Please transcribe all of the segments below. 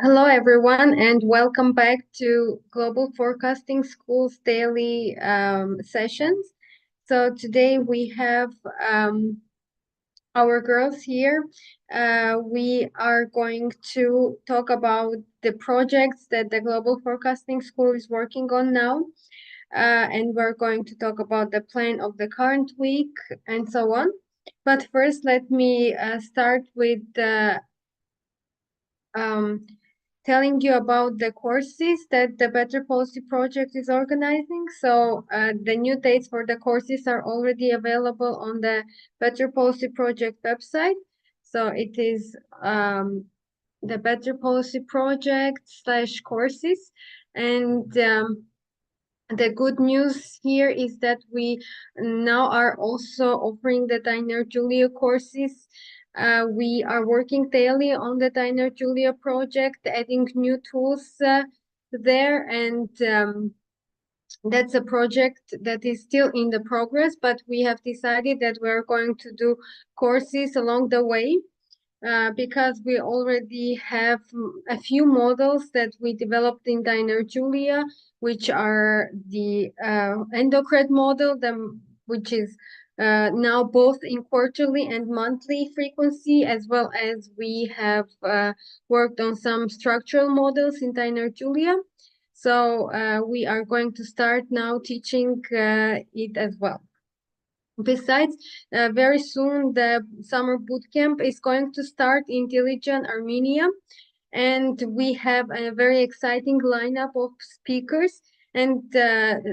Hello, everyone, and welcome back to Global Forecasting School's daily sessions. So today we have our girls here. We are going to talk about the projects that the Global Forecasting School is working on now. And we're going to talk about the plan of the current week and so on. But first, let me start with um, telling you about the courses that the Better Policy Project is organizing. So the new dates for the courses are already available on the Better Policy Project website. So it is the Better Policy Project / courses. And the good news here is that we now are also offering the Diner Julia courses. We are working daily on the Diner Julia project, adding new tools there, and that's a project that is still in the progress, but we have decided that we're going to do courses along the way. Because we already have a few models that we developed in Diner Julia, which are the endocred model, which is now both in quarterly and monthly frequency, as well as we have worked on some structural models in Diner Julia. So we are going to start now teaching it as well. Besides, very soon the summer boot camp is going to start in Dilijan, Armenia, and we have a very exciting lineup of speakers. And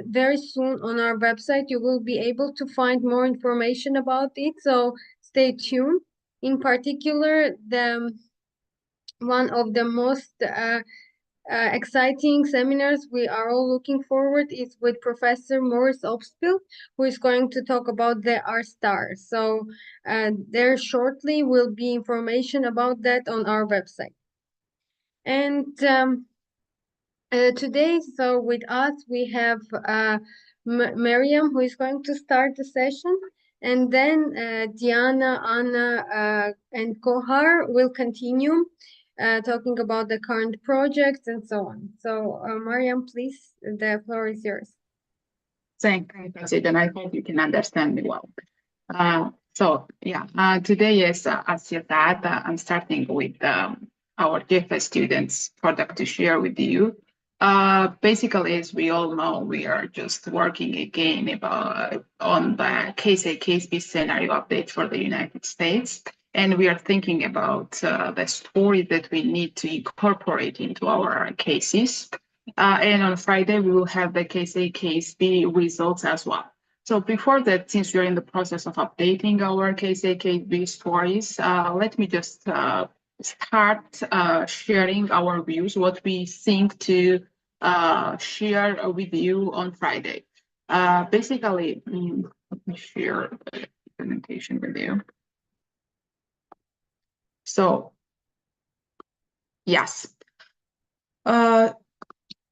very soon on our website, you will be able to find more information about it. So stay tuned. In particular, the one of the most exciting seminars we are all looking forward is with Professor Morris Obstfeld, who is going to talk about the R star. So there shortly will be information about that on our website. And today, so with us, we have Miriam, who is going to start the session. And then Diana, Anna, and Kohar will continue talking about the current projects and so on. So, Mariam, please, the floor is yours. Thank you, President. I hope you can understand me well. Today, as you said, I'm starting with our GFS students product to share with you. Basically, as we all know, we are just working again on the case A, case B scenario update for the United States. And we are thinking about the story that we need to incorporate into our cases. And on Friday, we will have the case A, case B results as well. So before that, since we're in the process of updating our case A, case B stories, let me just start sharing our views, what we think to share with you on Friday. Basically, let me share the presentation with you. So, yes. So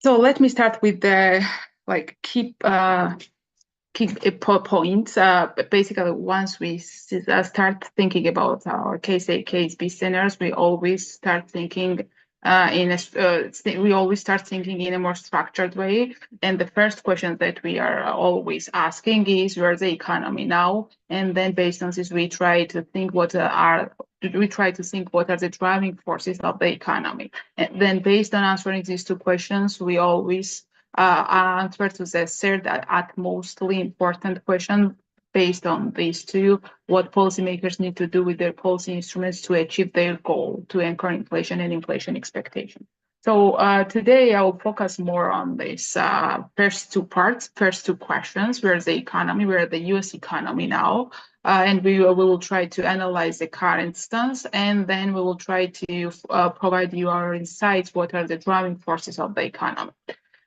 let me start with the key points. Basically, once we start thinking about our case A, case B scenarios, we always start thinking we always start thinking in a more structured way. And the first question that we are always asking is, where's the economy now? And then based on this, we try to think what are the driving forces of the economy. And then based on answering these two questions, we always answer to the third at mostly important question. Based on these two, what policymakers need to do with their policy instruments to achieve their goal to anchor inflation and inflation expectation. So today I will focus more on this first two questions. Where's the economy? Where the US economy now? And we will try to analyze the current stance, and then we will try to provide you our insights. What are the driving forces of the economy?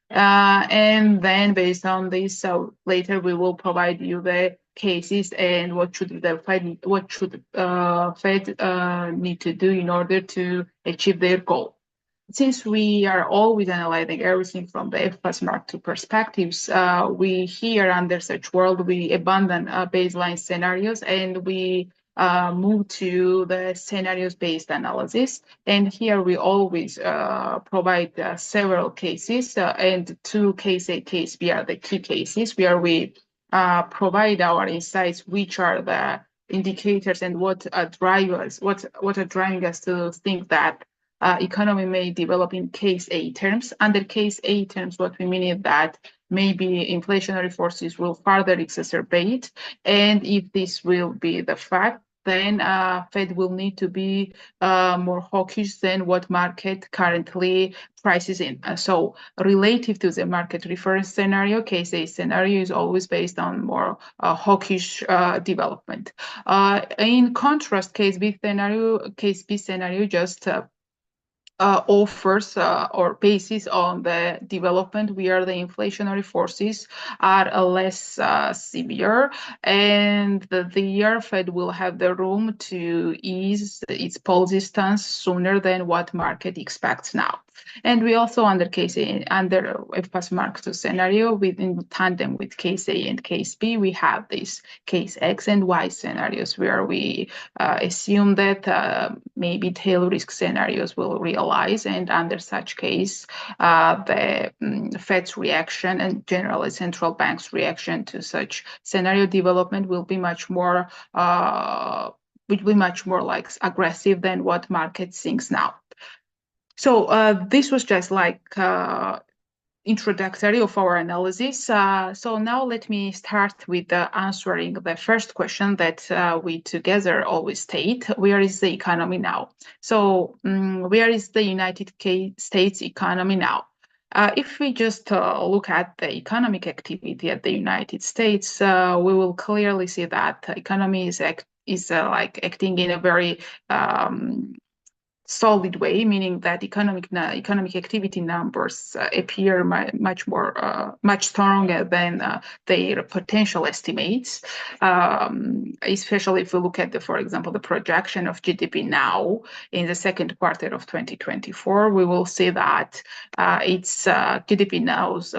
And then based on this, later we will provide you the cases and what should the Fed need to do in order to achieve their goal. Since we are always analyzing everything from the F plus Mark II perspectives, we here under such world, we abandon baseline scenarios and we move to the scenarios-based analysis. And here we always provide several cases, and two case A, case B are the key cases where we provide our insights, which are the indicators and what are drivers, what are driving us to think that economy may develop in case A terms. Under case A terms, what we mean is that maybe inflationary forces will further exacerbate, and if this will be the fact, then Fed will need to be more hawkish than what market currently prices in. So relative to the market reference scenario, case A scenario is always based on more hawkish development. In contrast, case B scenario just offers or bases on the development where the inflationary forces are less severe, and the year Fed will have the room to ease its policy stance sooner than what market expects now. And we also under FPAS Mark II scenario, within tandem with case A and case B, we have these case X and Y scenarios where we assume that maybe tail risk scenarios will realize, and under such case, the Fed's reaction and generally central banks' reaction to such scenario development will be much more like aggressive than what market thinks now. So this was just like introductory of our analysis. So now let me start with answering the first question that we together always state: where is the economy now? So where is the United States economy now? If we just look at the economic activity at the United States, we will clearly see that the economy is like acting in a very solid way, meaning that economic activity numbers appear much stronger than their potential estimates. Especially if we look at for example, the projection of GDP now in the second quarter of 2024, we will see that its GDP now's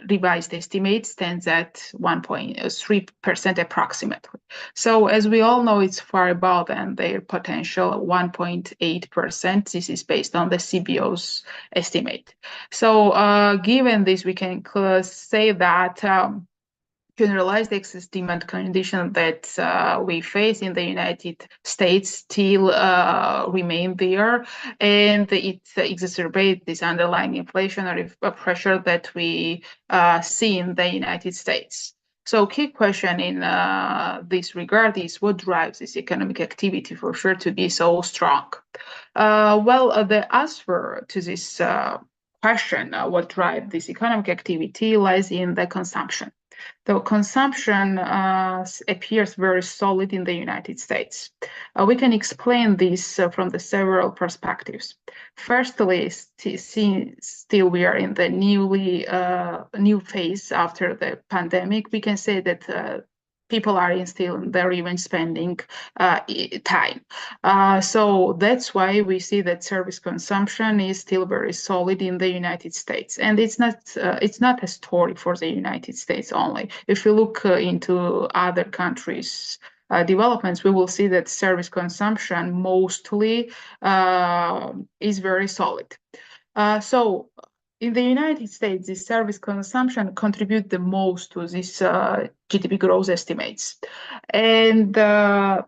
revised estimate stands at 1.3% approximately. So as we all know, it's far above than their potential 1.8%. This is based on the CBO's estimate. So given this, we can say that generalized excess demand condition that we face in the United States still remain there, and it exacerbates this underlying inflationary pressure that we see in the United States. So key question in this regard is what drives this economic activity for sure to be so strong? The answer to this question, what drives this economic activity, lies in the consumption. The consumption appears very solid in the United States. We can explain this from the several perspectives. Firstly, still we are in the new phase after the pandemic. We can say that people are still in their revenge spending time. So that's why we see that service consumption is still very solid in the United States. And it's not a story for the United States only. If we look into other countries' developments, we will see that service consumption mostly is very solid. So in the United States, the service consumption contributes the most to this GDP growth estimates. And there are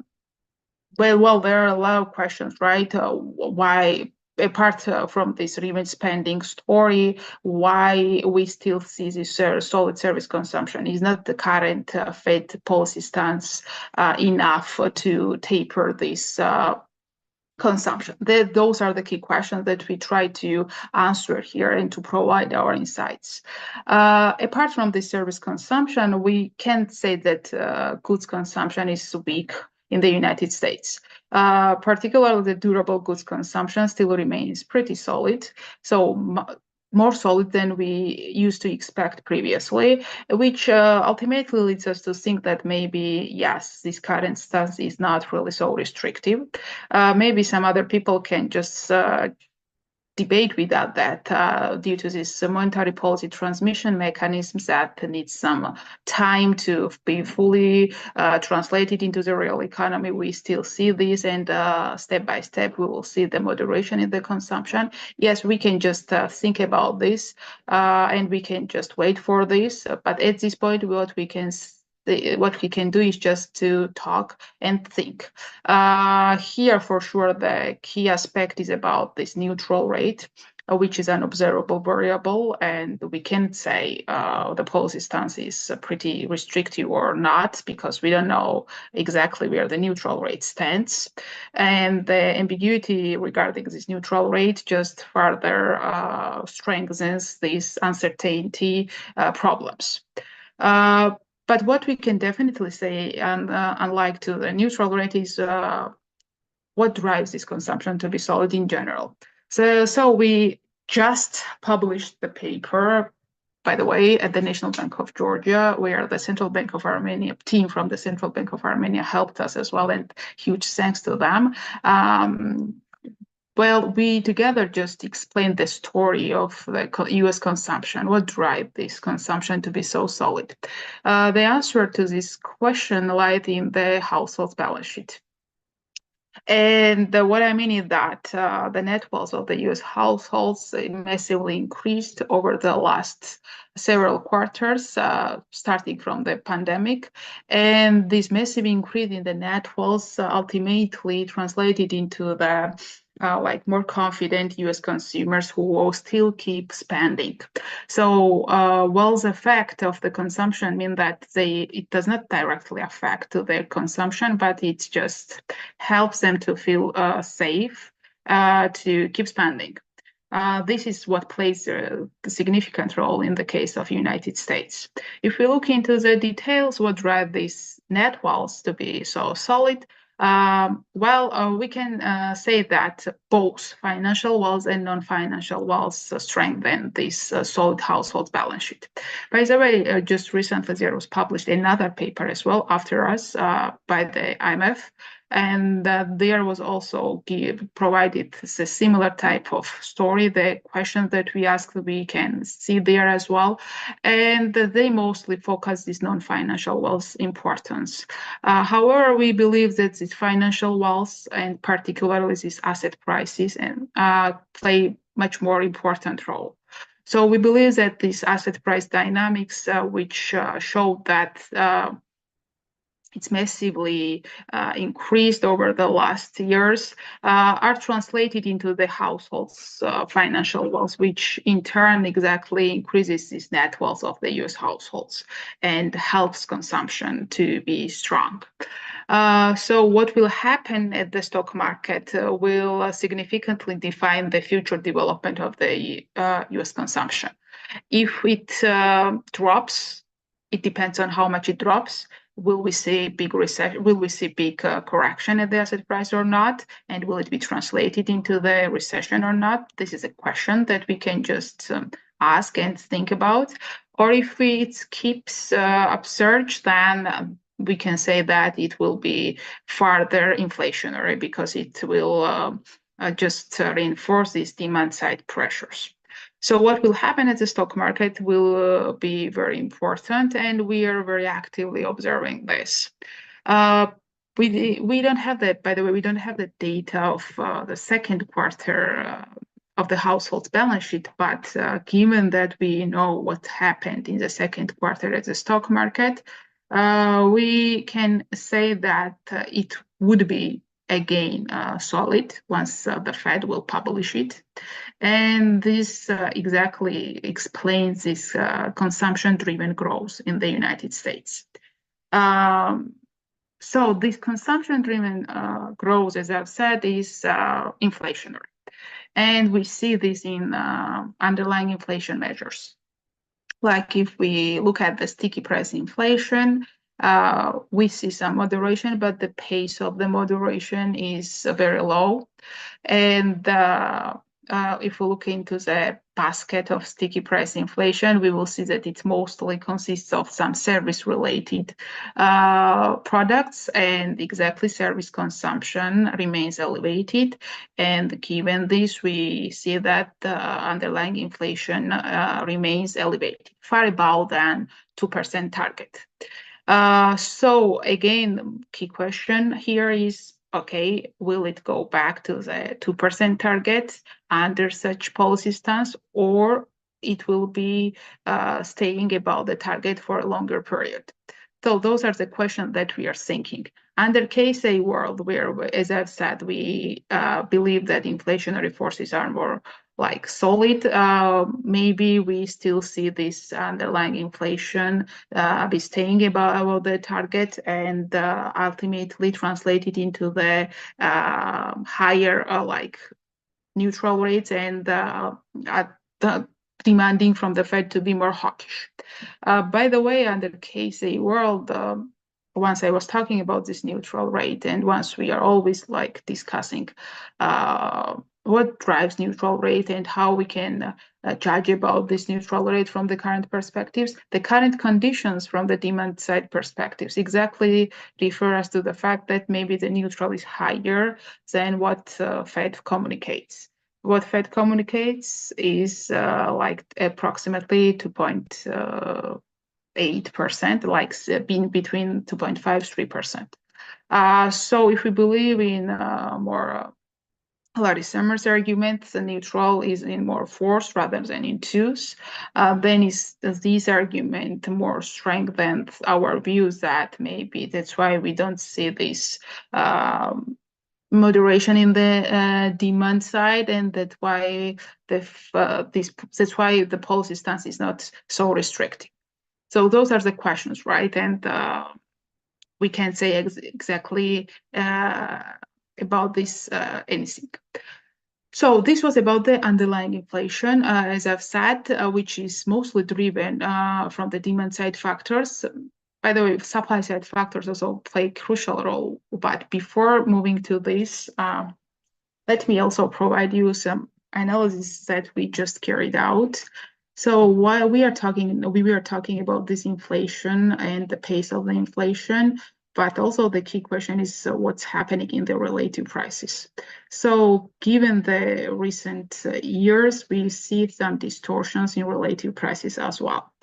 a lot of questions, right? Why, apart from this revenge spending story, why we still see this solid service consumption? Is not the current Fed policy stance enough to taper this consumption? Those are the key questions that we try to answer here and to provide our insights. Apart from the service consumption, we can't say that goods consumption is weak in the United States. Particularly the durable goods consumption still remains pretty solid. So more solid than we used to expect previously, which ultimately leads us to think that maybe, yes, this current stance is not really so restrictive. Maybe some other people can just debate with that due to this monetary policy transmission mechanisms that need some time to be fully translated into the real economy, we still see this, and step by step we will see the moderation in the consumption. Yes, we can just think about this and we can just wait for this, but at this point what we can do is just to talk and think. Here, for sure, the key aspect is about this neutral rate, which is an observable variable, and we can't say the policy stance is pretty restrictive or not, because we don't know exactly where the neutral rate stands. And the ambiguity regarding this neutral rate just further strengthens these uncertainty problems. But what we can definitely say, and unlike to the neutral rate, is what drives this consumption to be solid in general. So we just published the paper, by the way, at the National Bank of Georgia, where the Central Bank of Armenia team from the Central Bank of Armenia helped us as well, and huge thanks to them. Well, we together just explained the story of the US consumption. What drives this consumption to be so solid? The answer to this question lies in the household balance sheet. And what I mean is that the net wealth of the US households massively increased over the last several quarters, starting from the pandemic. And this massive increase in the net wealth ultimately translated into the more confident US consumers who will still keep spending. So wealth effect of the consumption mean that it does not directly affect their consumption, but it just helps them to feel safe to keep spending. This is what plays a significant role in the case of United States. If we look into the details, what drive this net wealth to be so solid, we can say that both financial wealth and non-financial wealth strengthen this solid household balance sheet. By the way, just recently there was published another paper as well after us by the IMF, and there was also provided a similar type of story. The questions that we asked, we can see there as well, and they mostly focus this non-financial wealth importance. However, we believe that this financial wealth, and particularly these asset prices, and play much more important role. So we believe that these asset price dynamics, which show that it's massively increased over the last years, are translated into the households' financial wealth, which in turn exactly increases this net wealth of the US households and helps consumption to be strong. So what will happen at the stock market will significantly define the future development of the US consumption. If it drops, it depends on how much it drops. Will we see big recession? Will we see big correction at the asset price or not? And will it be translated into the recession or not? This is a question that we can just ask and think about. Or if it keeps upsurge, then we can say that it will be further inflationary, because it will just reinforce these demand side pressures. So what will happen at the stock market will be very important, and we are very actively observing this. We don't have that, by the way, we don't have the data of the second quarter of the household balance sheet, but given that we know what happened in the second quarter at the stock market, we can say that it would be again solid once the Fed will publish it. And this exactly explains this consumption-driven growth in the United States. So this consumption-driven growth, as I've said, is inflationary. And we see this in underlying inflation measures. Like if we look at the sticky price inflation, we see some moderation, but the pace of the moderation is very low. And if we look into the basket of sticky price inflation, we will see that it mostly consists of some service-related products, and exactly service consumption remains elevated. And given this, we see that the underlying inflation remains elevated, far above than 2% target. So again, key question here is, okay, will it go back to the 2% target under such policy stance, or it will be staying above the target for a longer period? So those are the questions that we are thinking. Under KSA world, where, as I've said, we believe that inflationary forces are more like solid, maybe we still see this underlying inflation be staying above the target and ultimately translated into the higher like neutral rates and the demanding from the Fed to be more hawkish. By the way, under KSA world, once I was talking about this neutral rate, and once we are always like discussing what drives neutral rate and how we can judge about this neutral rate from the current perspectives, the current conditions from the demand side perspectives exactly refer us to the fact that maybe the neutral is higher than what Fed communicates. What Fed communicates is like approximately 2.8%, like being between 2.5-3%. So if we believe in more Larry Summers' argument, the neutral is in more fours rather than in twos, then is this argument more strengthened our views that maybe that's why we don't see this moderation in the demand side, and that's why that's why the policy stance is not so restrictive. So those are the questions, right? And we can't say exactly about this anything. So this was about the underlying inflation, as I've said, which is mostly driven from the demand side factors. By the way, supply side factors also play a crucial role. But before moving to this, let me also provide you some analysis that we just carried out. So while we were talking about this inflation and the pace of the inflation, but also the key question is what's happening in the relative prices. So given the recent years, we see some distortions in relative prices as well.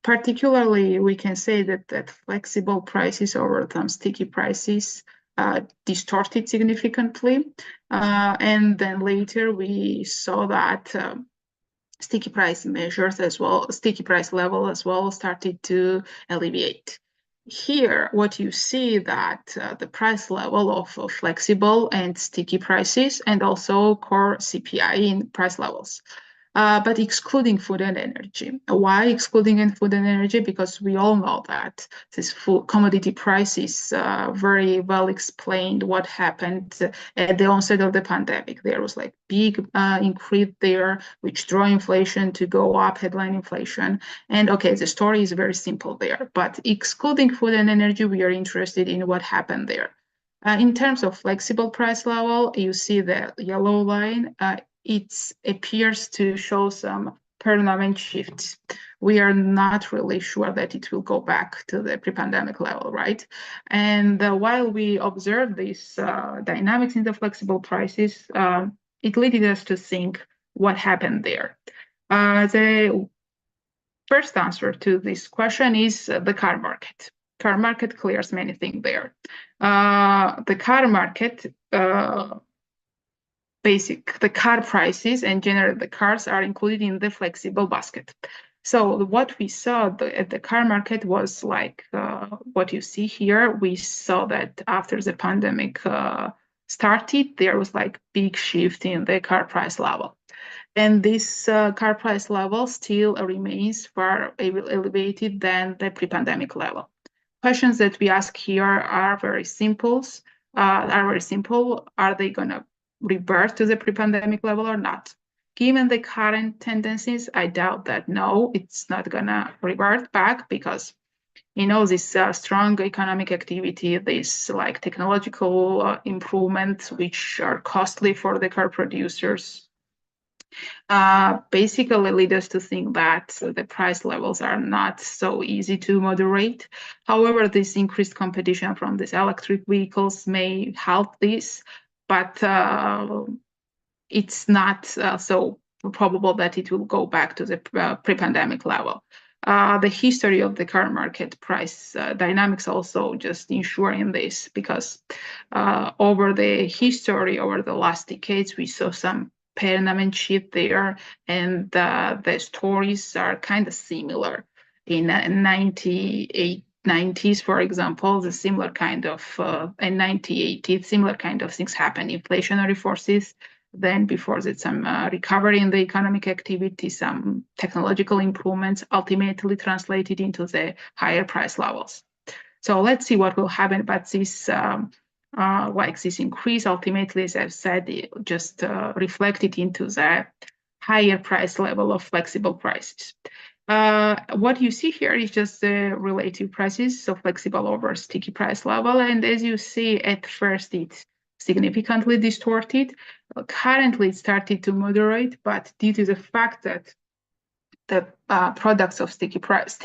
Particularly, we can say that flexible prices over some sticky prices distorted significantly. And then later we saw that sticky price measures as well, sticky price level as well started to alleviate. Here, what you see that the price level of flexible and sticky prices and also core CPI in price levels. But excluding food and energy. Why excluding food and energy? Because we all know that this food commodity prices very well explained what happened at the onset of the pandemic. There was like big increase there, which drove inflation to go up, headline inflation. And okay, the story is very simple there. But excluding food and energy, we are interested in what happened there. In terms of flexible price level, you see the yellow line. It appears to show some permanent shifts. We are not really sure that it will go back to the pre-pandemic level, right? And while we observe these dynamics in the flexible prices, it led us to think what happened there. The first answer to this question is the car market. Car market clears many things there. The car market the car prices and generally the cars are included in the flexible basket. So what we saw at the car market was like what you see here. We saw that after the pandemic started, there was like big shift in the car price level. And this car price level still remains far elevated than the pre-pandemic level. Questions that we ask here are very simple. Are they going to revert to the pre-pandemic level or not? Given the current tendencies, I doubt that. No, it's not gonna revert back because this strong economic activity, this like technological improvements, which are costly for the car producers, basically lead us to think that the price levels are not so easy to moderate. However, this increased competition from these electric vehicles may help this, but it's not so probable that it will go back to the pre-pandemic level. The history of the car market price dynamics also just ensuring this, because over the history, over the last decades, we saw some permanent shift there, and the stories are kind of similar. In 90s, for example, the similar kind of in 1980s, similar kind of things happen. Inflationary forces. Then before that, some recovery in the economic activity, some technological improvements ultimately translated into the higher price levels. So let's see what will happen. But this, like this increase, ultimately, as I've said, just reflected into the higher price level of flexible prices. What you see here is just the relative prices, so flexible over sticky price level. And as you see, at first it's significantly distorted. Currently, it started to moderate, but due to the fact that the products of sticky price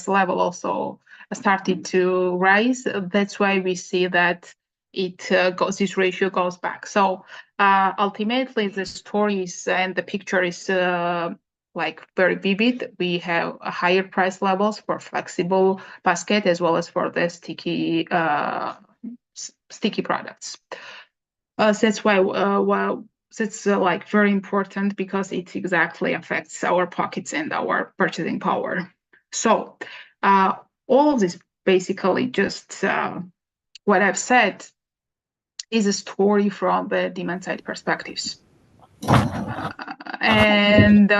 level also started to rise, that's why we see that this ratio goes back. So ultimately, the stories and the picture is like very vivid. We have higher price levels for flexible basket as well as for the sticky products. That's why that's like very important, because it exactly affects our pockets and our purchasing power. So all of this basically just what I've said is a story from the demand side perspectives. And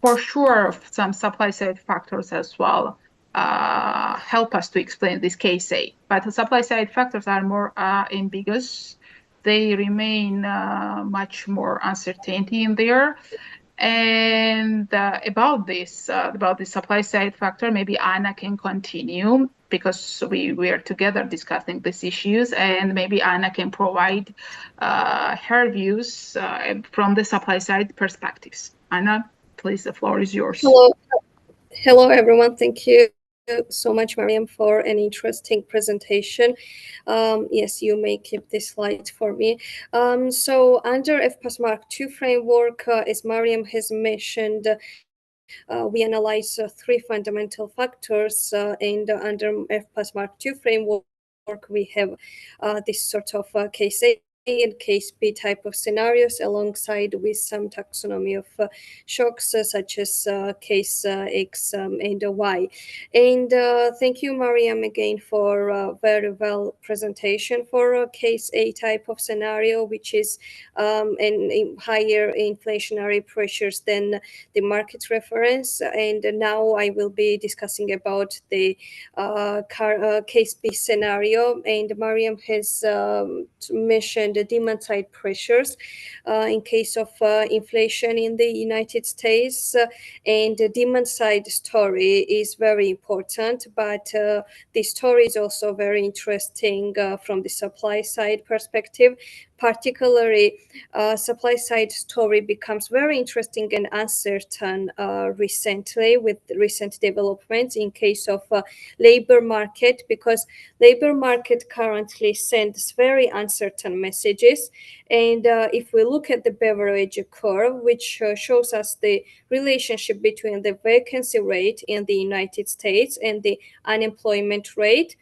for sure, some supply side factors as well help us to explain this case A. But the supply side factors are more ambiguous. They remain much more uncertainty in there. And about the supply side factor, maybe Anna can continue, because we are together discussing these issues, and maybe Anna can provide her views from the supply side perspectives. Anna, please, the floor is yours. Hello, everyone. Thank you so much, Mariam, for an interesting presentation. Yes, you may keep this slide for me. So under FPAS Mark II framework, as Mariam has mentioned, we analyze three fundamental factors, and under FPAS Mark II framework, we have this sort of case A and case B type of scenarios, alongside with some taxonomy of shocks, such as case X and Y. And thank you, Mariam, again for a very well presentation for case A type of scenario, which is higher inflationary pressures than the market reference. And now I will be discussing about the case B scenario. And Mariam has mentioned the demand side pressures in case of inflation in the United States. And the demand side story is very important, but the story is also very interesting from the supply side perspective. Particularly, supply side story becomes very interesting and uncertain recently, with recent developments in case of labor market, because labor market currently sends very uncertain messages. And if we look at the beverage curve, which shows us the relationship between the vacancy rate in the United States and the unemployment rate,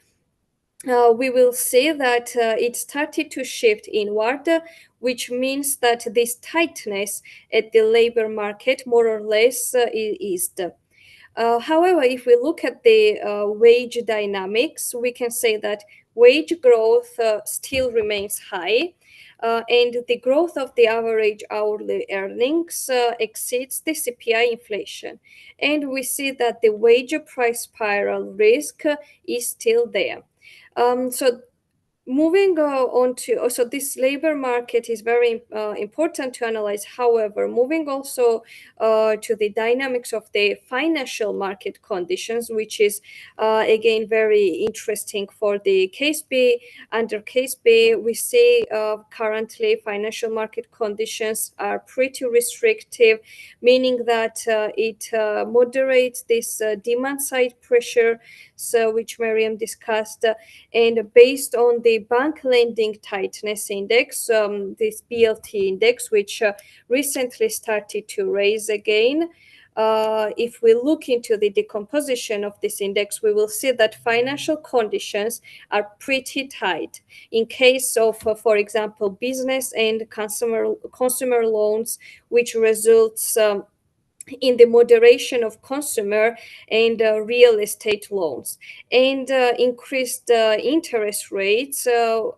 we will see that it started to shift inward, which means that this tightness at the labor market more or less eased. However, if we look at the wage dynamics, we can say that wage growth still remains high. And the growth of the average hourly earnings exceeds the CPI inflation. And we see that the wage price spiral risk is still there. So moving on to also this labor market is very important to analyze. However, moving also to the dynamics of the financial market conditions, which is again very interesting for the case B. Under case B, we see currently financial market conditions are pretty restrictive, meaning that it moderates this demand side pressure, so which Miriam discussed, and based on the bank lending tightness index, this BLT index, which recently started to raise again. If we look into the decomposition of this index, we will see that financial conditions are pretty tight. In case of, for example, business and consumer loans, which results in the moderation of consumer and real estate loans, and increased interest rates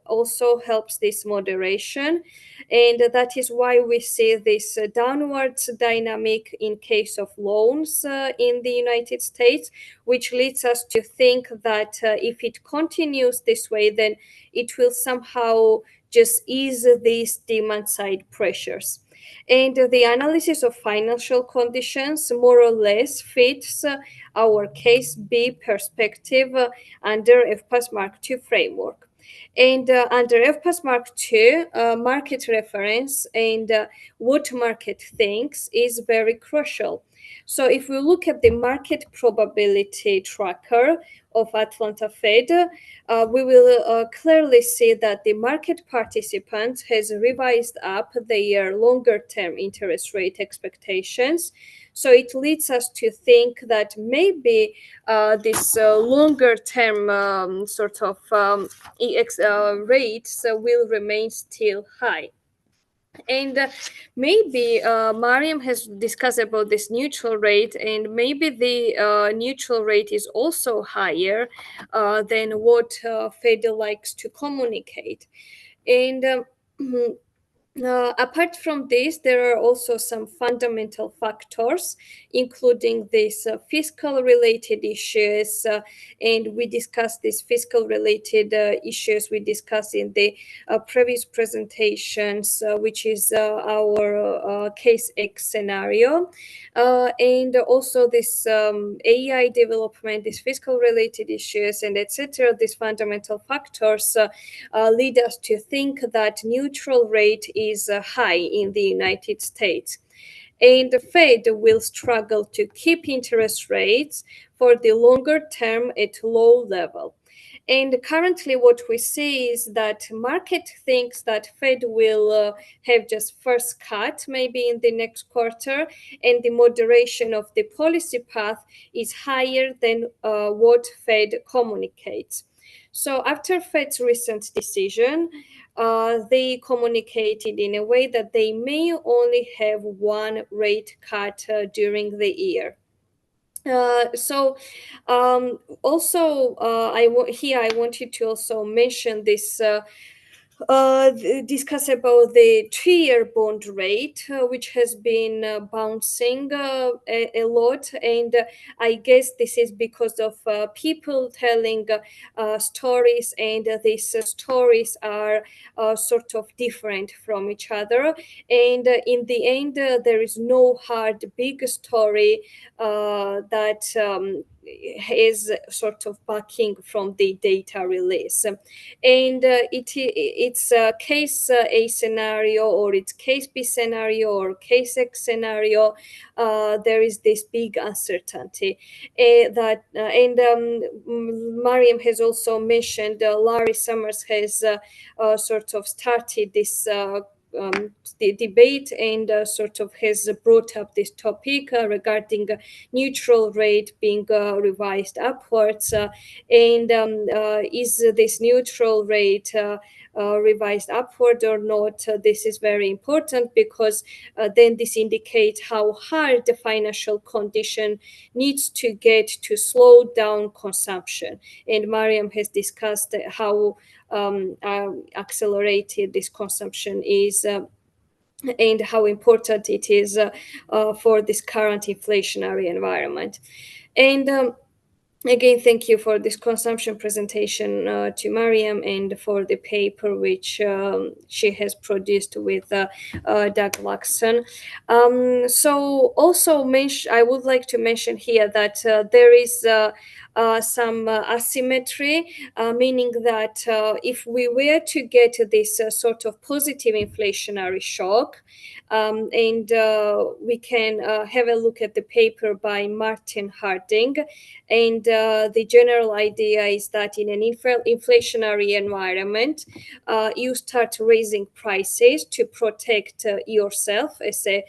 also helps this moderation, and that is why we see this downwards dynamic in case of loans in the United States, which leads us to think that if it continues this way, then it will somehow just ease these demand side pressures. And the analysis of financial conditions more or less fits our case B perspective under FPAS Mark II framework. And under FPAS Mark II, market reference and what market thinks is very crucial. So if we look at the market probability tracker of Atlanta Fed, we will clearly see that the market participant has revised up their longer term interest rate expectations. So it leads us to think that maybe this longer term rates will remain still high. And maybe Mariam has discussed about this neutral rate, and maybe the neutral rate is also higher than what Fed likes to communicate. And apart from this, there are also some fundamental factors, including these fiscal related issues. And we discussed these fiscal related issues we discussed in the previous presentations, which is our case X scenario. And also this AI development, these fiscal related issues, and etc. These fundamental factors lead us to think that neutral rate is high in the United States. And the Fed will struggle to keep interest rates for the longer term at low level. And currently what we see is that market thinks that Fed will have just first cut maybe in the next quarter, and the moderation of the policy path is higher than what Fed communicates. So after Fed's recent decision, they communicated in a way that they may only have one rate cut during the year. Also, I wanted to also mention this. Discuss about the 2-year bond rate, which has been bouncing a lot, and I guess this is because of people telling stories, and these stories are sort of different from each other, and in the end there is no hard big story that is sort of backing from the data release. And it's a case A scenario, or it's case B scenario, or case X scenario. There is this big uncertainty Mariam has also mentioned, Larry Summers has sort of started this the debate, and sort of has brought up this topic regarding neutral rate being revised upwards, and is this neutral rate revised upward or not? This is very important, because then this indicates how hard the financial condition needs to get to slow down consumption. And Mariam has discussed how accelerated this consumption is, and how important it is for this current inflationary environment. And Again, thank you for this consumption presentation to Mariam, and for the paper which she has produced with Doug Luxon. So also I would like to mention here that there is some asymmetry, meaning that if we were to get this sort of positive inflationary shock, and we can have a look at the paper by Martin Harding. And the general idea is that in an inflationary environment, you start raising prices to protect yourself as a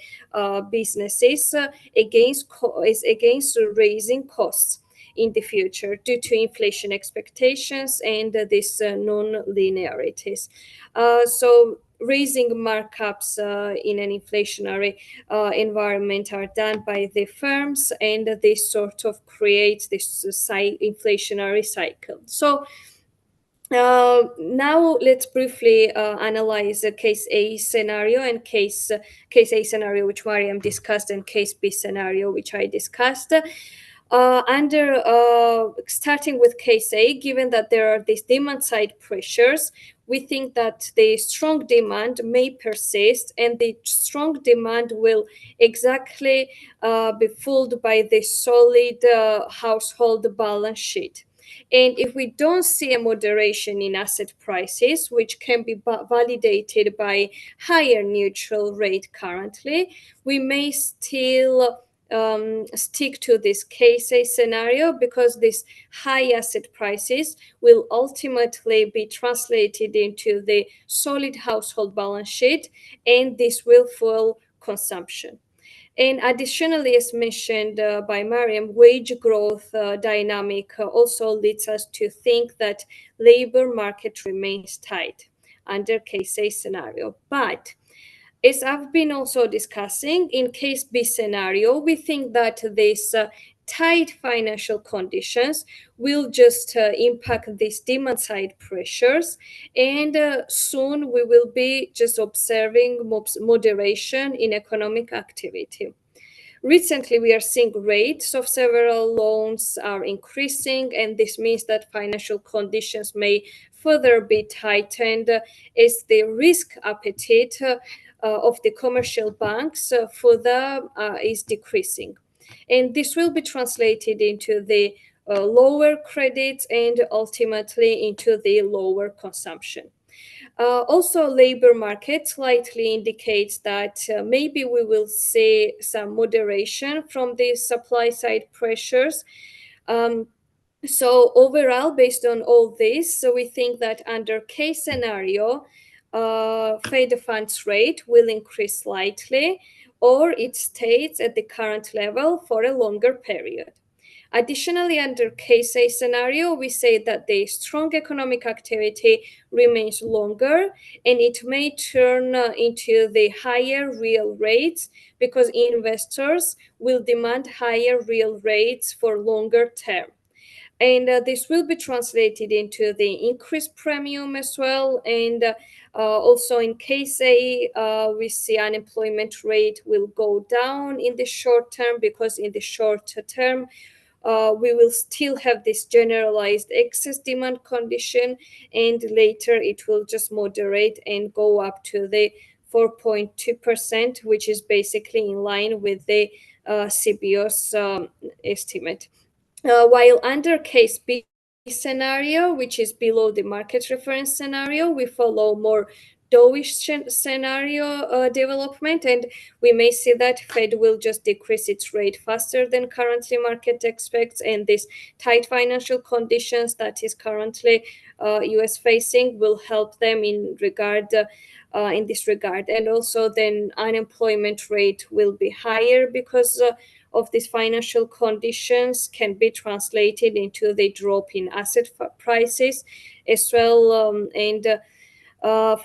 businesses against raising costs in the future due to inflation expectations and this non-linearities. So raising markups in an inflationary environment are done by the firms, and this sort of creates this inflationary cycle. So now let's briefly analyze a case A scenario and case A scenario which Mariam discussed, and case B scenario which I discussed. Starting with case A, given that there are these demand side pressures, we think that the strong demand may persist, and the strong demand will exactly be fueled by the solid household balance sheet. And if we don't see a moderation in asset prices, which can be validated by higher neutral rate currently, we may still stick to this case A scenario, because these high asset prices will ultimately be translated into the solid household balance sheet, and this will fuel consumption. And additionally, as mentioned by Mariam, wage growth dynamic also leads us to think that labor market remains tight under case A scenario. But as I've been also discussing, in case B scenario, we think that this tight financial conditions will just impact these demand side pressures, and soon we will be just observing moderation in economic activity. Recently, we are seeing rates of several loans are increasing, and this means that financial conditions may further be tightened as the risk appetite of the commercial banks further is decreasing. And this will be translated into the lower credit and ultimately into the lower consumption. Also, labor market slightly indicates that maybe we will see some moderation from the supply side pressures. So overall, based on all this, so we think that under case scenario, Fed funds rate will increase slightly, or it stays at the current level for a longer period. Additionally, under case A scenario, we say that the strong economic activity remains longer, and it may turn into the higher real rates, because investors will demand higher real rates for longer term. And this will be translated into the increased premium as well. And also in case A, we see unemployment rate will go down in the short term, because in the short term, we will still have this generalized excess demand condition, and later it will just moderate and go up to the 4.2%, which is basically in line with the CBO's estimate. While under case B scenario, which is below the market reference scenario, we follow more dovish scenario development, and we may see that Fed will just decrease its rate faster than currently market expects, and these tight financial conditions that is currently US facing will help them in this regard. And also then unemployment rate will be higher, because of these financial conditions can be translated into the drop in asset prices as well.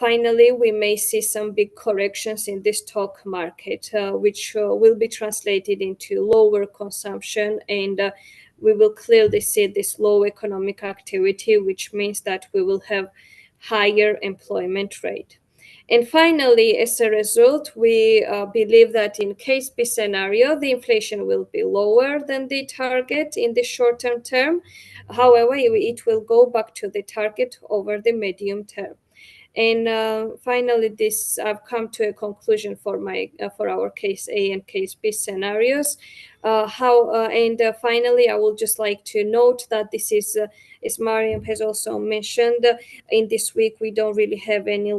Finally, we may see some big corrections in the stock market, which will be translated into lower consumption, and we will clearly see this low economic activity, which means that we will have higher employment rate. And finally, as a result, we believe that in case B scenario, the inflation will be lower than the target in the short-term term. However, it will go back to the target over the medium term. And finally, I've come to a conclusion for our case A and case B scenarios. Finally, I would just like to note that this is, as Mariam has also mentioned, in this week we don't really have any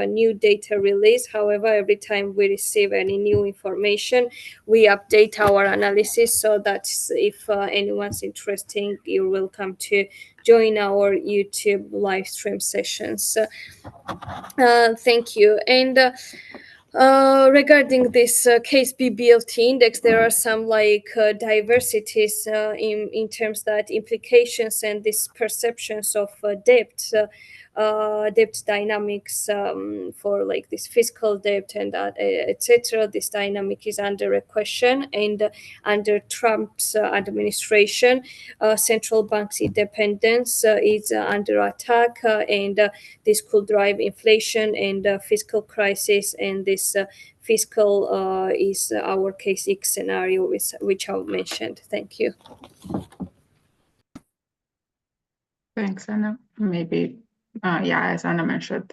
new data release. However, every time we receive any new information, we update our analysis, so that if anyone's interested, you're welcome to join our YouTube live stream sessions. Thank you. And regarding this case BBLT index, there are some diversities in terms that implications and these perceptions of debt dynamics for this fiscal debt and etc. This dynamic is under a question, and under Trump's administration, central bank's independence is under attack, and this could drive inflation and fiscal crisis, and this fiscal is our case X scenario, which I've mentioned. Thank you. Thanks, Anna. Maybe, as Anna mentioned,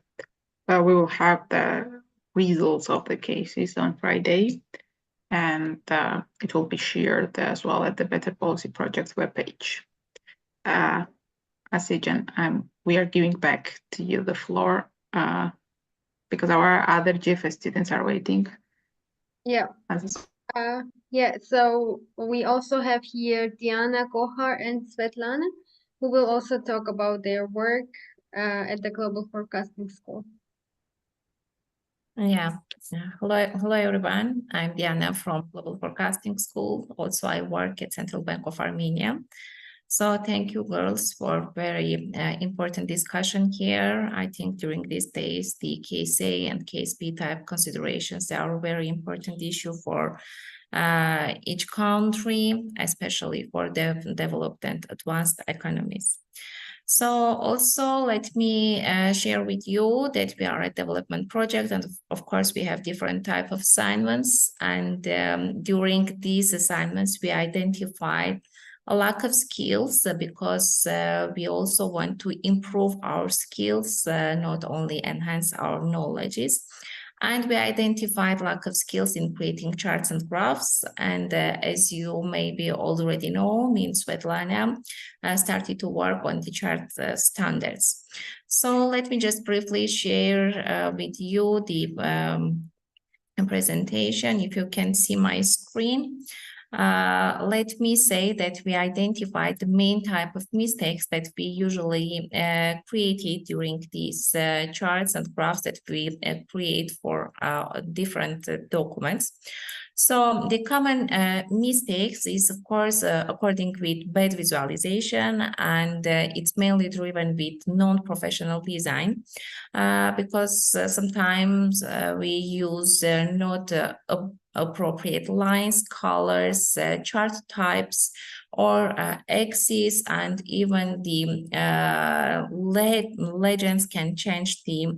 we will have the results of the cases on Friday, and it will be shared as well at the Better Policy Project webpage. Asyajan, we are giving back to you the floor because our other GFS students are waiting. Yeah. So we also have here Diana, Gohar, and Svetlana, who will also talk about their work at the Global Forecasting School. Hello everyone. I'm Diana from Global Forecasting School. Also, I work at Central Bank of Armenia. So thank you, girls, for very important discussion here. I think during these days, the case A and case B type considerations are a very important issue for each country, especially for the developed and advanced economies. So also let me share with you that we are a development project, and of course we have different type of assignments, and during these assignments we identified a lack of skills because we also want to improve our skills, not only enhance our knowledges. And we identified lack of skills in creating charts and graphs. And as you maybe already know, me and Svetlana started to work on the chart standards. So let me just briefly share with you the presentation. If you can see my screen. Let me say that we identified the main type of mistakes that we usually created during these charts and graphs that we create for different documents. So the common mistakes is, of course, according with bad visualization, and it's mainly driven with non-professional design because sometimes we use not appropriate lines, colors, chart types, or axes, and even the legends can change the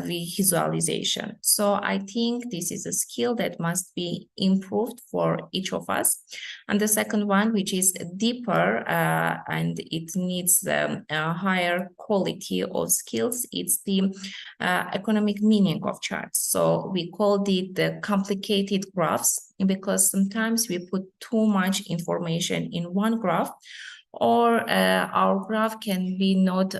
visualization. So I think this is a skill that must be improved for each of us. And the second one, which is deeper and it needs a higher quality of skills, it's the economic meaning of charts. So we called it the complicated graphs because sometimes we put too much information in one graph, or our graph can be not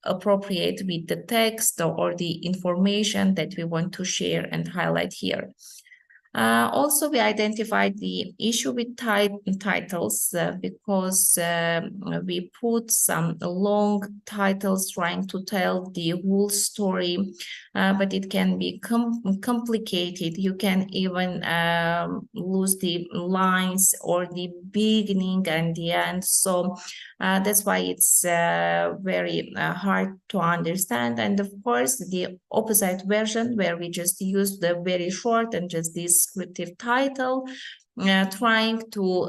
appropriate with the text or the information that we want to share and highlight here. Also, we identified the issue with titles because we put some long titles trying to tell the whole story, but it can be complicated. You can even lose the lines or the beginning and the end. So that's why it's very hard to understand. And of course, the opposite version where we just use the very short and just descriptive title, trying to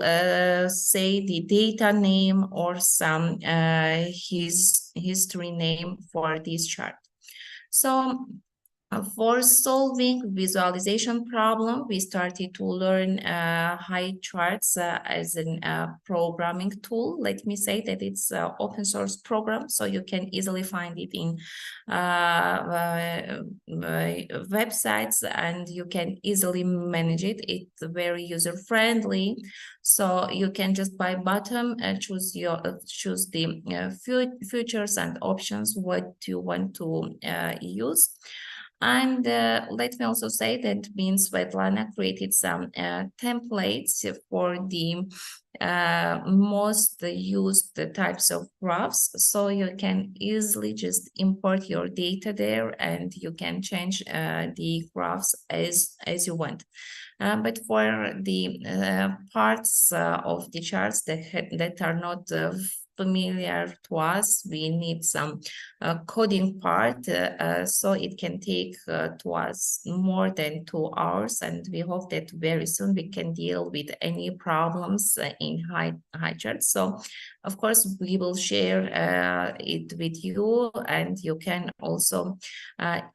say the data name or some his history name for this chart. So For solving visualization problem, we started to learn high charts as a programming tool. Let me say that it's an open source program, so you can easily find it in websites, and you can easily manage it. It's very user friendly, so you can just by button choose the features and options what you want to use. And let me also say that Svetlana created some templates for the most used types of graphs. So you can easily just import your data there, and you can change the graphs as you want. But for the parts of the charts that are not familiar to us, we need some coding part, so it can take to us more than 2 hours, and we hope that very soon we can deal with any problems in high charts. So of course we will share it with you, and you can also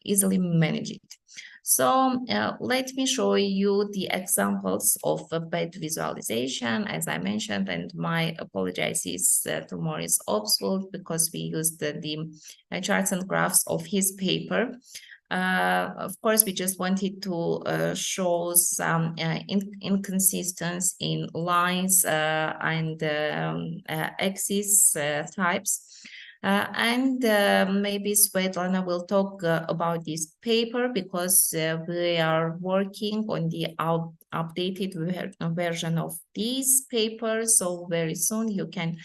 easily manage it. So let me show you the examples of a bad visualization, as I mentioned, and my apologies to Maurice Obswald, because we used the charts and graphs of his paper. Of course, we just wanted to show some inconsistency in lines and axis types. And maybe Svetlana will talk about this paper, because we are working on the updated version of this paper. So very soon you can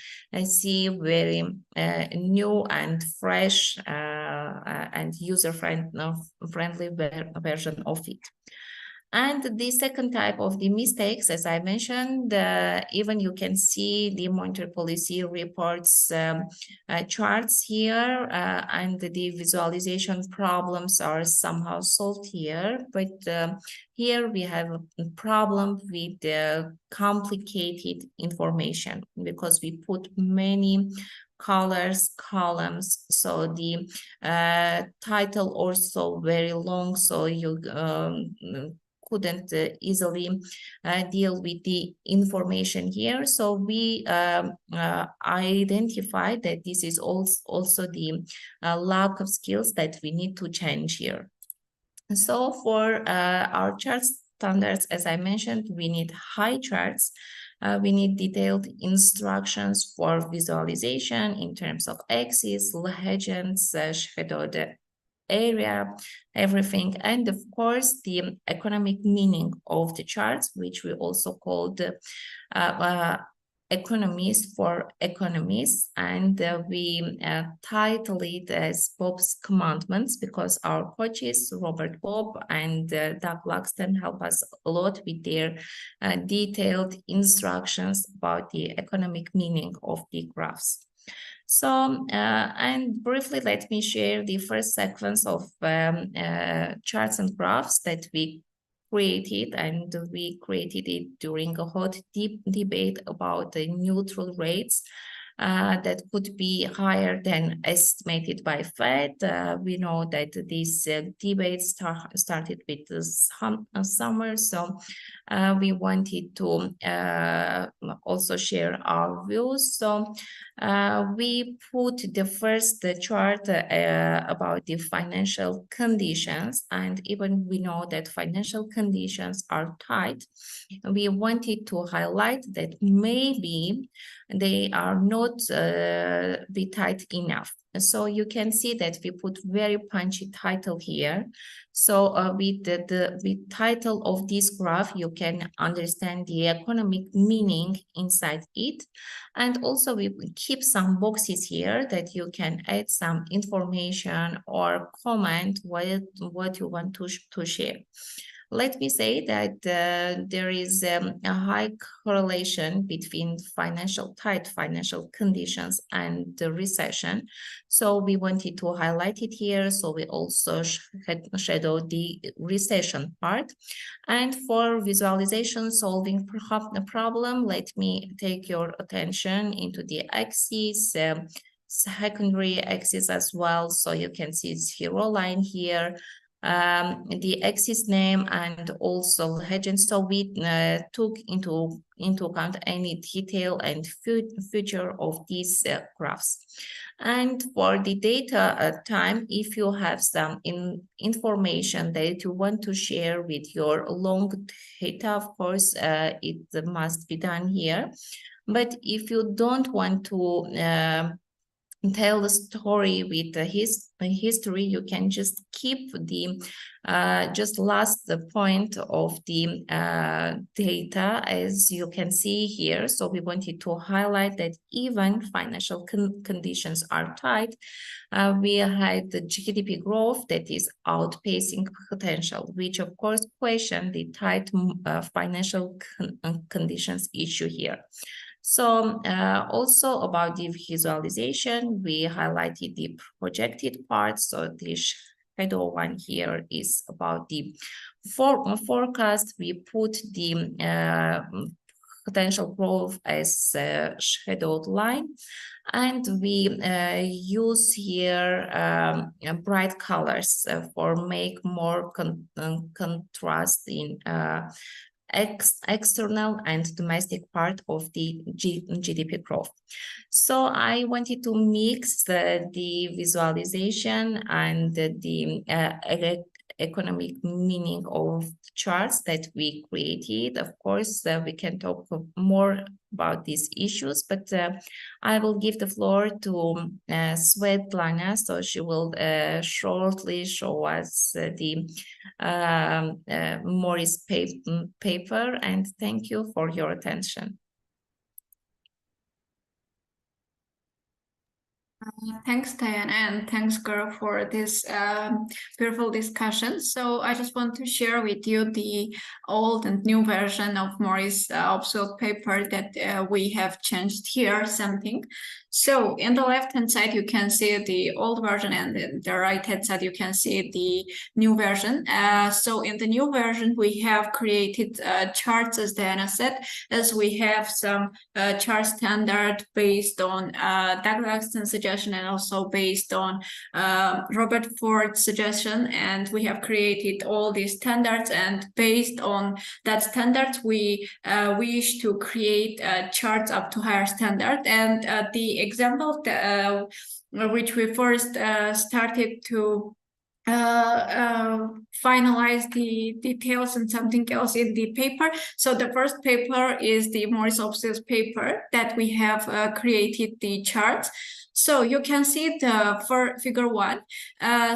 see very new and fresh and user-friendly version of it. And the second type of the mistakes, as I mentioned, even you can see the monetary policy reports charts here, and the visualization problems are somehow solved here. But here we have a problem with the complicated information, because we put many colors, columns, so the title also very long, so you couldn't easily deal with the information here. So we identified that this is also the lack of skills that we need to change here. So for our chart standards, as I mentioned, we need high charts. We need detailed instructions for visualization in terms of axis, legends, shadowed area, everything, and of course the economic meaning of the charts, which we also called economies for economists, and we title it as Bob's Commandments, because our coaches Robert Bob and Doug Laxton help us a lot with their detailed instructions about the economic meaning of the graphs. So, and briefly, let me share the first sequence of charts and graphs that we created, and we created it during a hot debate about the neutral rates that could be higher than estimated by Fed. We know that this debate started with the summer, so we wanted to also share our views. So we put the first chart about the financial conditions, and even we know that financial conditions are tight. We wanted to highlight that maybe they are not be tight enough. So you can see that we put very punchy title here. So with the title of this graph, you can understand the economic meaning inside it. And also we keep some boxes here that you can add some information or comment what you want to share. Let me say that there is a high correlation between tight financial conditions and the recession. So we wanted to highlight it here. So we also shadowed the recession part. And for visualization solving the problem, let me take your attention into the axis, secondary axis as well. So you can see zero line here. the axis name and also legend. So we took into account any detail and feature of these graphs. And for the data time, if you have some information that you want to share with your long data, of course, it must be done here. But if you don't want to tell the story with the history, you can just keep the just last the point of the data, as you can see here. So we wanted to highlight that even financial conditions are tight, we had the GDP growth that is outpacing potential, which of course question the tight financial conditions issue here. So also about the visualization, we highlighted the projected parts. So the shadow one here is about the forecast. We put the potential growth as a shadowed line. And we use here bright colors for make more contrast in external and domestic part of the GDP growth. So I wanted to mix the visualization and the economic meaning of charts that we created. Of course, we can talk more about these issues, but I will give the floor to Svetlana, so she will shortly show us the Morris paper, and thank you for your attention. Thanks, Diane, and thanks, Girl, for this beautiful discussion. So I just want to share with you the old and new version of Morris' Obsolete paper that we have changed here something. So in the left-hand side, you can see the old version, and in the right-hand side, you can see the new version. So in the new version, we have created charts, as Diana said, as we have some chart standard based on Douglas's suggestion and also based on Robert Ford's suggestion. And we have created all these standards, and based on that standard, we wish to create charts up to higher standard. And the example which we first started to finalize the details and something else in the paper. So the first paper is the Morris Obsolete paper that we have created the charts. So you can see the for figure 1.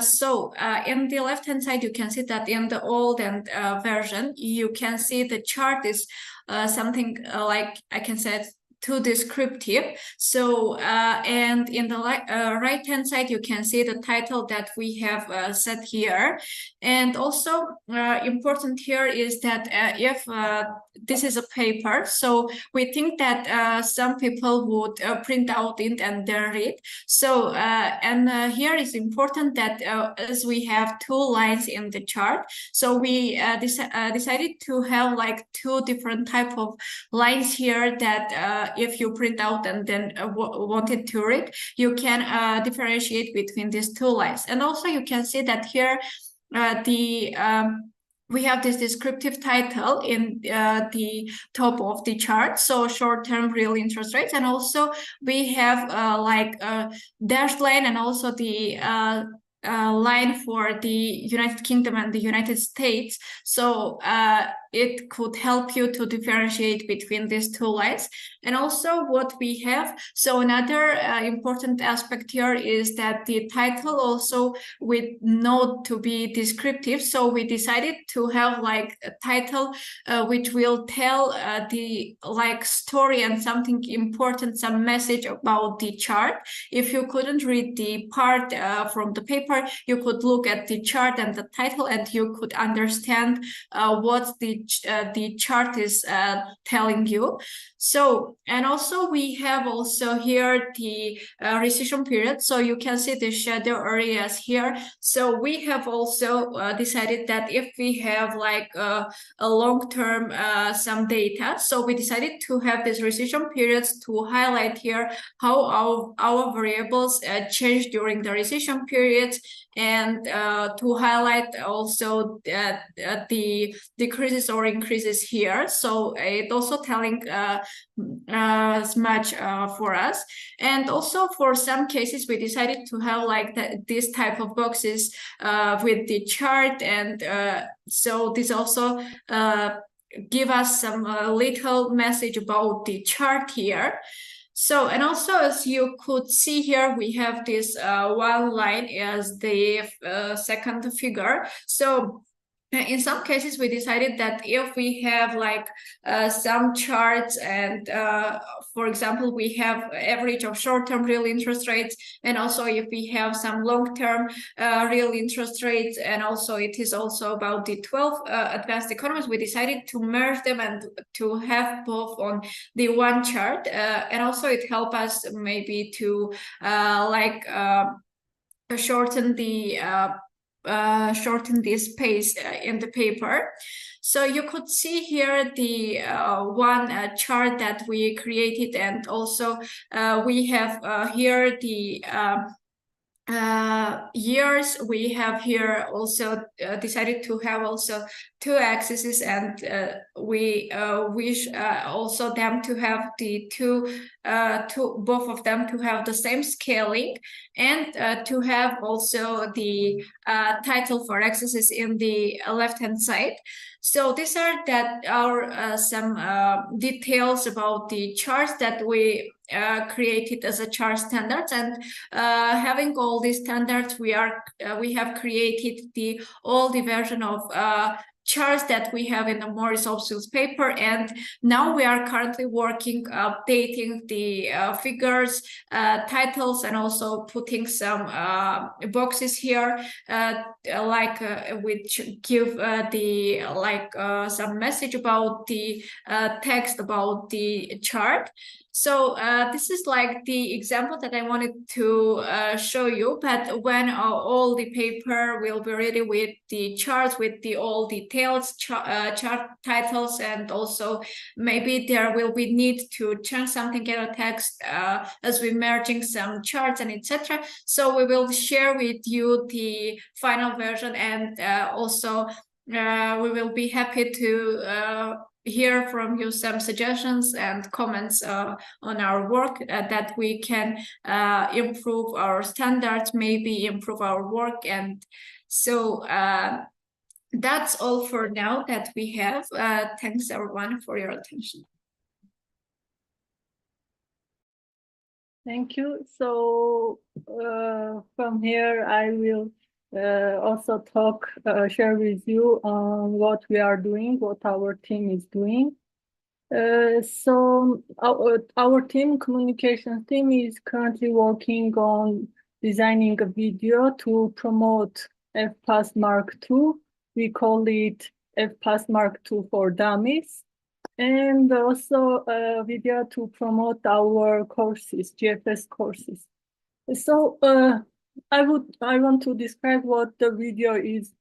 So in the left hand side, you can see that in the old and version, you can see the chart is something like, I can say, too descriptive. So and in the right hand side, you can see the title that we have set here. And also important here is that if this is a paper, so we think that some people would print out it and then read. So and here is important that as we have 2 lines in the chart, so we decided to have like 2 different type of lines here that if you print out and then wanted to read, you can differentiate between these 2 lines. And also you can see that here we have this descriptive title in the top of the chart, so short-term real interest rates, and also we have like a dashed line and also the line for the United Kingdom and the United States. So it could help you to differentiate between these 2 lines. And also what we have, so another important aspect here is that the title also with note to be descriptive. So we decided to have like a title which will tell the like story and something important, some message about the chart. If you couldn't read the part from the paper, you could look at the chart and the title, and you could understand what the chart is telling you. So, and also we have also here the recession period. So you can see the shadow areas here. So we have also decided that if we have like a long-term some data, so we decided to have these recession periods to highlight here how our variables change during the recession periods. rates, and to highlight also the decreases or increases here. So it also telling as much for us. And also for some cases, we decided to have like this type of boxes with the chart, and so this also give us some little message about the chart here. So, and also as you could see here, we have this one line as the second figure. So in some cases, we decided that if we have like some charts and, for example, we have average of short-term real interest rates, and also if we have some long-term real interest rates, and also it is also about the 12 advanced economies, we decided to merge them and to have both on the one chart. And also it helped us maybe to shorten the shorten this space in the paper. So you could see here the one chart that we created, and also we have here the years. We have here also decided to have also two axes, and we wish also them to have the both of them to have the same scaling, and to have also the title for axes in the left hand side. So these are some details about the charts that we created as a chart standards, and having all these standards, we have created all the version of charts that we have in the Morris Obstacles paper, and now we are currently working updating the figures, titles, and also putting some boxes here which give some message about the text about the chart. So this is like the example that I wanted to show you, but when all the paper will be ready with the charts, with all details, chart titles, and also maybe there will be need to change something in the text as we're merging some charts and etc. So we will share with you the final version, and also we will be happy to hear from you some suggestions and comments on our work that we can improve our standards, maybe improve our work. And so that's all for now that we have. Thanks everyone for your attention. Thank you. So from here, I will also share with you on what we are doing, what our team is doing. So our team, communications team, is currently working on designing a video to promote FPAS Mark II. We call it FPAS Mark II for Dummies, and also a video to promote our courses, GFS courses. So I want to describe what the video is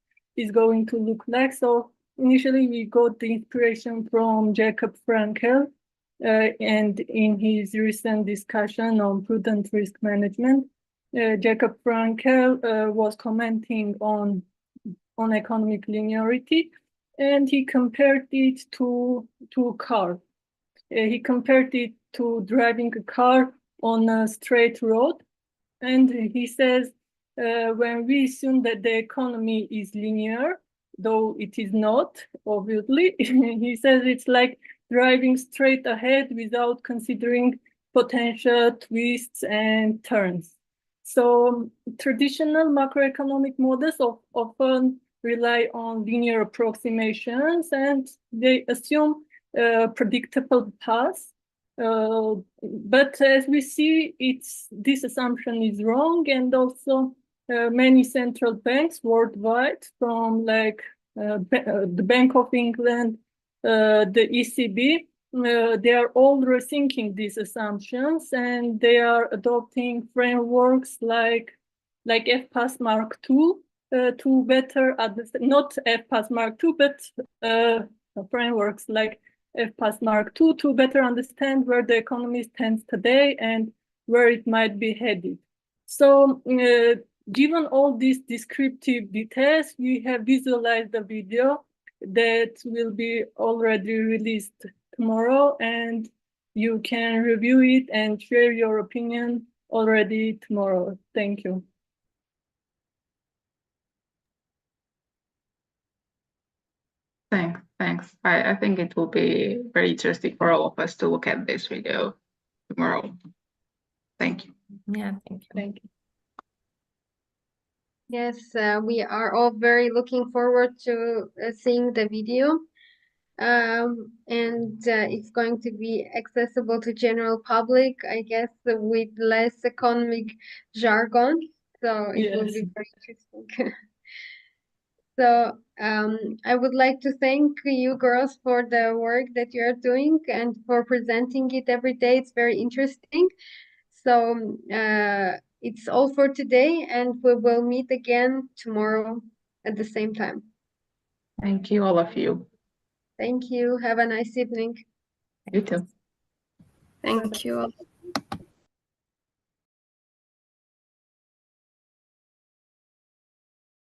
going to look like. So initially we got the inspiration from Jacob Frankel, and in his recent discussion on prudent risk management, Jacob Frankel was commenting on economic linearity, and he compared it to a car. He compared it to driving a car on a straight road. And he says, when we assume that the economy is linear, though it is not, obviously, he says it's like driving straight ahead without considering potential twists and turns. So traditional macroeconomic models often rely on linear approximations, and they assume predictable paths. But as we see, this assumption is wrong, and also many central banks worldwide, from like the Bank of England, the ECB, they are all rethinking these assumptions, and they are adopting frameworks like FPAS Mark II to better understand, not FPAS Mark II, but frameworks like FPAS Mark II to better understand where the economy stands today and where it might be headed. So given all these descriptive details, we have visualized the video that will be already released tomorrow, and you can review it and share your opinion already tomorrow. Thank you. Thanks. I think it will be very interesting for all of us to look at this video tomorrow. Thank you. Yeah, thank you. Thank you. Yes, we are all very looking forward to seeing the video. And it's going to be accessible to general public, I guess, with less economic jargon. So it will Yes. be very interesting. So I would like to thank you girls for the work that you're doing and for presenting it every day. It's very interesting. So it's all for today, and we will meet again tomorrow at the same time. Thank you, all of you. Thank you. Have a nice evening. You too. Thank you all.